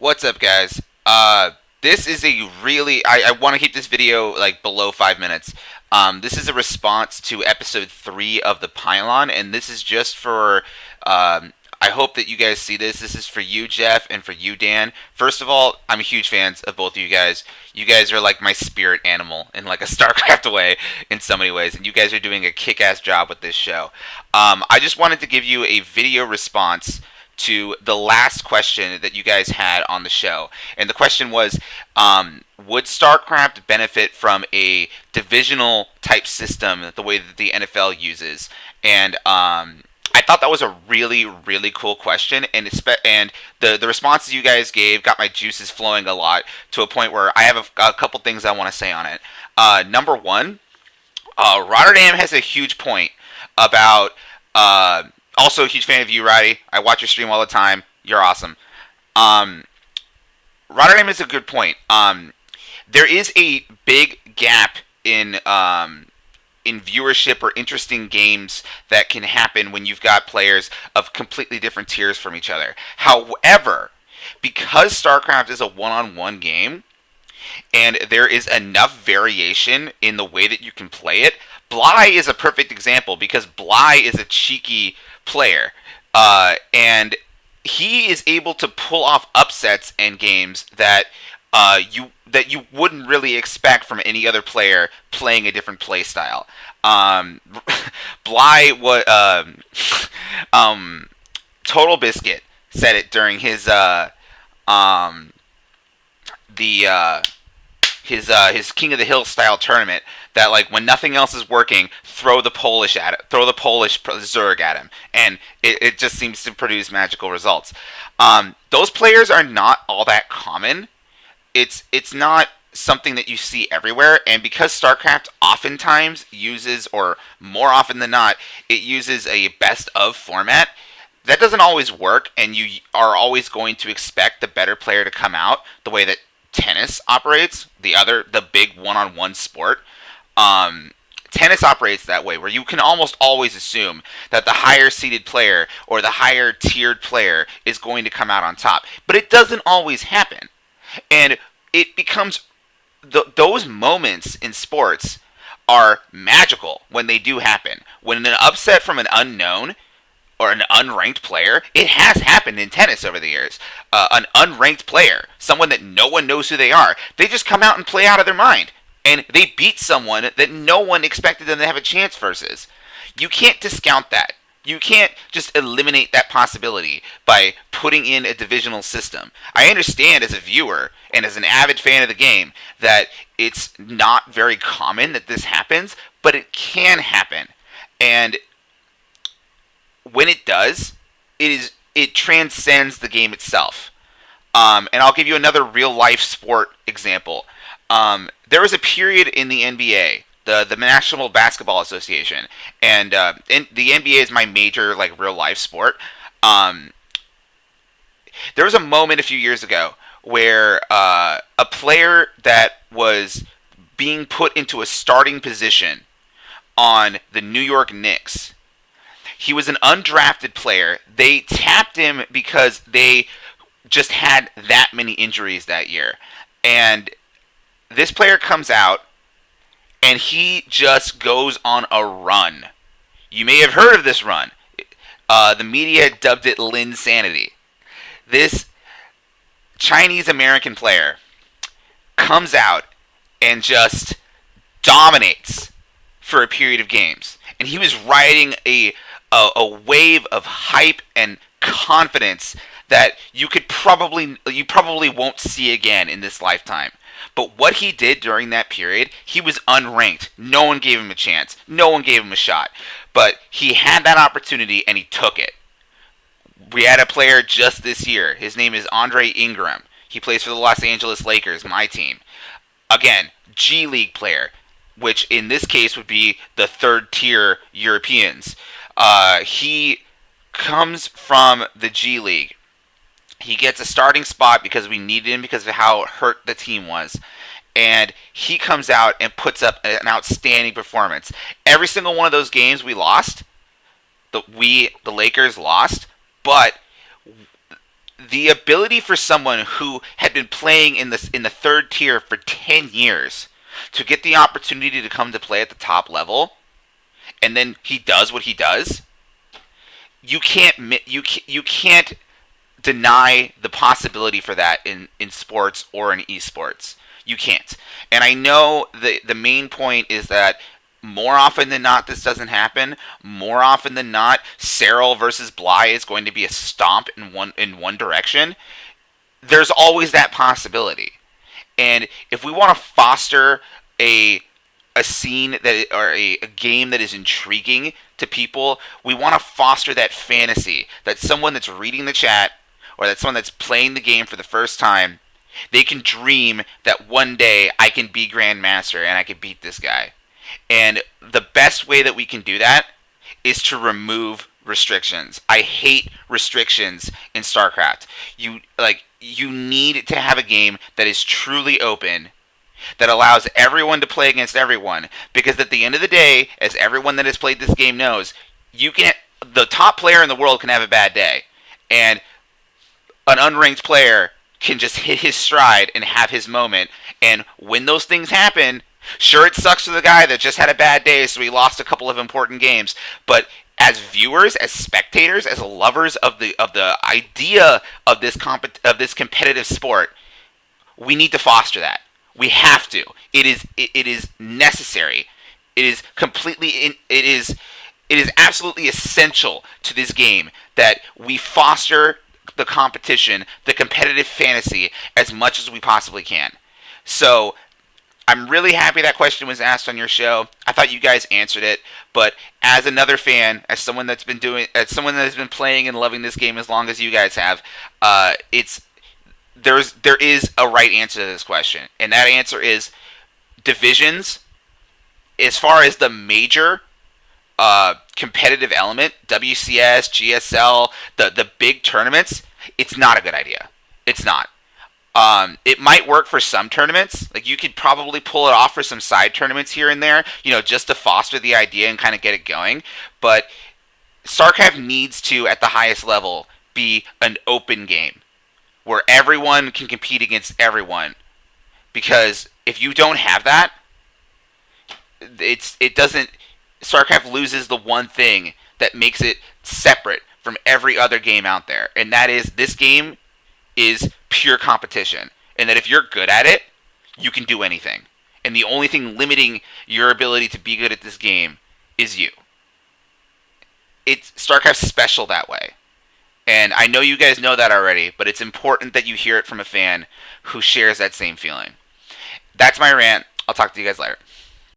What's up, guys? This is a really I want to keep this video like below 5 minutes. This is a response to episode 3 of the Pylon, and this is just for. I hope that you guys see this. This is for you, Jeff, and for you, Dan. First of all, I'm a huge fan of both of you guys. You guys are like my spirit animal in like a StarCraft way in so many ways, and you guys are doing a kick-ass job with this show. I just wanted to give you a video response to the last question that you guys had on the show. And the question was, would StarCraft benefit from a divisional type system the way that the NFL uses? And I thought that was a really, really cool question, and the responses you guys gave got my juices flowing a lot to a point where I have a couple things I want to say on it. Number one, Rotterdam has a huge point about. Also, a huge fan of you, Roddy. I watch your stream all the time. You're awesome. Rotterdam is a good point. There is a big gap in viewership or interesting games that can happen when you've got players of completely different tiers from each other. However, because StarCraft is a one-on-one game, and there is enough variation in the way that you can play it. Bly is a perfect example because Bly is a cheeky player, and he is able to pull off upsets in games that you wouldn't really expect from any other player playing a different play style. Bly was Total Biscuit said it during his his King of the Hill style tournament that like when nothing else is working, throw the Polish Zerg at him, and it just seems to produce magical results. Those players are not all that common. It's not something that you see everywhere, and because StarCraft oftentimes uses, or more often than not, it uses a best of format. That doesn't always work, and you are always going to expect the better player to come out the way that tennis operates, the big one-on-one sport. Tennis operates that way, where you can almost always assume that the higher seeded player or the higher tiered player is going to come out on top. But it doesn't always happen. And it becomes, those moments in sports are magical when they do happen. When an upset from an unknown or an unranked player, it has happened in tennis over the years. An unranked player, someone that no one knows who they are, they just come out and play out of their mind. And they beat someone that no one expected them to have a chance versus. You can't discount that. You can't just eliminate that possibility by putting in a divisional system. I understand as a viewer and as an avid fan of the game that it's not very common that this happens, but it can happen. And when it does, it transcends the game itself. And I'll give you another real life sport example. There was a period in the NBA, the National Basketball Association, and the NBA is my major like real life sport. There was a moment a few years ago where a player that was being put into a starting position on the New York Knicks. He was an undrafted player. They tapped him because they just had that many injuries that year. And this player comes out, and he just goes on a run. You may have heard of this run. The media dubbed it Linsanity. This Chinese-American player comes out and just dominates for a period of games. And he was riding a wave of hype and confidence that you probably won't see again in this lifetime. But what he did during that period, he was unranked. No one gave him a chance. No one gave him a shot. But he had that opportunity and he took it. We had a player just this year. His name is Andre Ingram. He plays for the Los Angeles Lakers, my team. Again, G League player, which in this case would be the third tier Europeans. He comes from the G League. He gets a starting spot because we needed him because of how hurt the team was. And he comes out and puts up an outstanding performance. Every single one of those games we lost, the Lakers lost, but the ability for someone who had been playing in the third tier for 10 years to get the opportunity to come to play at the top level, and then he does what he does, you can't deny the possibility for that in sports or in esports. You can't. And I know the main point is that more often than not, this doesn't happen. More often than not, Cyril versus Bly is going to be a stomp in one direction. There's always that possibility. And if we want to foster a a scene that or a game that is intriguing to people, we want to foster that fantasy that someone that's reading the chat or that someone that's playing the game for the first time, they can dream that one day I can be Grandmaster and I can beat this guy. And the best way that we can do that is to remove restrictions. I hate restrictions in StarCraft. You need to have a game that is truly open, that allows everyone to play against everyone, because at the end of the day, as everyone that has played this game knows, the top player in the world can have a bad day, and an unranked player can just hit his stride and have his moment. And when those things happen, sure, it sucks for the guy that just had a bad day, so he lost a couple of important games. But as viewers, as spectators, as lovers of the idea of this competitive sport, we need to foster that. We have to. It is necessary. It is absolutely essential to this game that we foster the competition, the competitive fantasy, as much as we possibly can. So I'm really happy that question was asked on your show. I thought you guys answered it, but as another fan, as someone that has been playing and loving this game as long as you guys have, there is a right answer to this question, and that answer is divisions. As far as the major competitive element, WCS, GSL, the big tournaments, it's not a good idea. It's not. It might work for some tournaments. Like, you could probably pull it off for some side tournaments here and there, just to foster the idea and kind of get it going. But StarCraft needs to, at the highest level, be an open game where everyone can compete against everyone. Because if you don't have that, StarCraft loses the one thing that makes it separate from every other game out there, and that is, this game is pure competition, and that if you're good at it, you can do anything, and the only thing limiting your ability to be good at this game is you. StarCraft's special that way, and I know you guys know that already, but it's important that you hear it from a fan who shares that same feeling. That's my rant. I'll talk to you guys later.